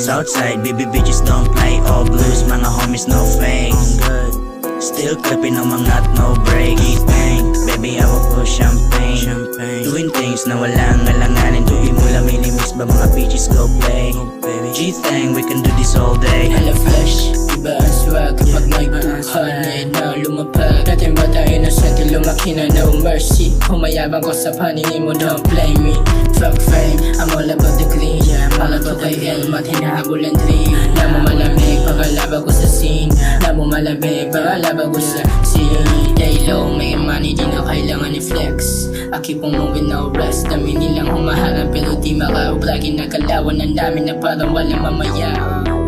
Southside, baby bitches don't play. All blues, mga homies no fakes. Still clipping on mga no break. Bang, baby I will push champagne. Doing things na walang alanganin. Tuloy mo lang minimis ba mga bitches go play. G-Thang, we can do this all day. Hello flash, iba ang swag kapag may buhay na lumapag. Dating bata innocent, lumaki na no mercy. Humayabang ko sa paningin mo, don't play me. Fuck fame, I'm all about the clean. Pala to kay helmet, hinahabol ang dream. Na mo malamig, pagkalaba ko sa scene. Na mo malamig, pagkalaba ko sa scene. Day low, may money, di na kailangan i-flex. I keep on moving, no rest. Dami nilang humaharap pero di makaub. Lagi nagkalawan ang dami na parang walang mamaya.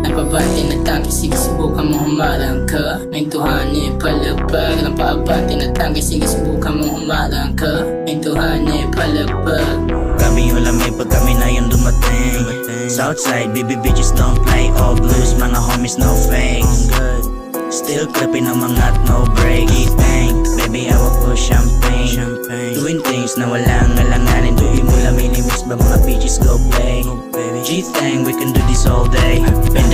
Napabati na tangke, sige subukan mo humarang ka. Mintuhani, palagpag. Napabati na tangke, sige subukan mo humarang ka. Mintuhani, palagpag. Kami ulamay pag kami na yung dumating. Southside, baby bitches don't play. All blues, mga homies no fakes. Still clipping on mga no break. Bang, baby I will push champagne. Doing things na walang alanganin. Tuloy mo lang minimis ba mga bitches go play. G-Thang, we can do this all day.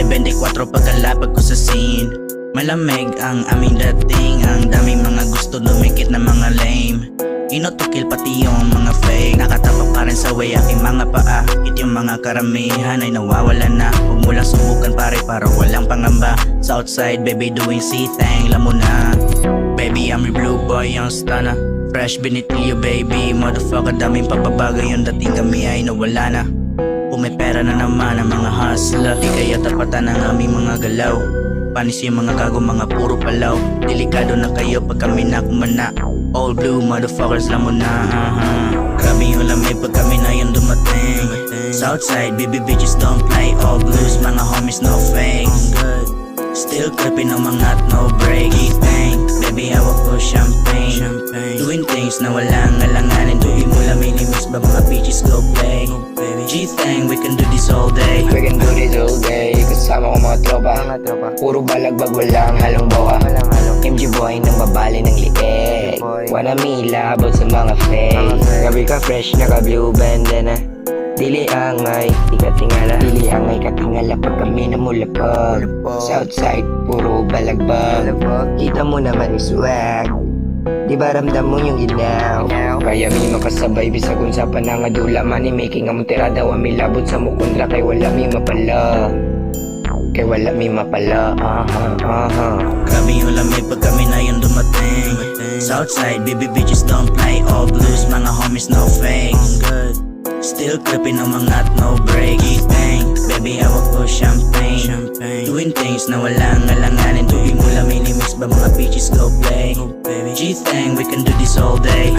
Bende 4 pagkalapag ko sa scene. Malamig ang aming dating. Ang daming mga gusto lumikit na mga lame. Inutukil pati yung mga fake. Nakatapak pa rin sa way aking mga paa. Kit yung mga karamihan ay nawawala na. Huwag mo lang subukan pare para walang pangamba. Southside baby doing C-Thang, alam mo na. Baby I'm your blue boy, yung stunner. Fresh binitilyo baby, motherfucker. Daming pagbabago yung dating kami ay nawala na. Kung may pera na naman ang mga hustler, di kaya tapatan ang aming mga galaw. Panis yung mga gago, mga puro palaw. Delikado na kayo pag kami na kumana. All blue motherfuckers, alam mo na. Grabe yung lamay pag kami na yung dumating. Southside, baby bitches don't play. All blues, mga homies no fakes. Still clipping on mga no break. Bang, baby I will push champagne. Doing things na walang alanganin. Tuloy mo lang minimis ba mga bitches go play. G-Thang, we can do this all day. We can do this all day. Kasama ko mga tropa. Puro balagbag, walang halong bawa. MG boy nang babali ng lieg. Wanna mila abot sa mga fake. Gabi ka fresh, naka blue bandana. Dili angay, di ka tingala. Dili angay ka tingala pag kami na mulapag. Southside, puro balagbag. Kita mo naman yung swag. Di ba ramdam mo yung ginaw? Kaya mi makasabay bisag kung sa panangadula. Money making ang tirada wa mi labot sa mukundra. Kay wala mi mapala. Kay wala mi mapala. Grabe yung lamay pag kami na yung dumating. Southside, baby bitches don't play. All blues, mga homies no fakes. Still clipping on mga no break. Bang, baby I will push champagne. Doing things na walang alanganin. Tuloy mo lang minimis ba mga bitches go play. G-Thang, we can do this all day.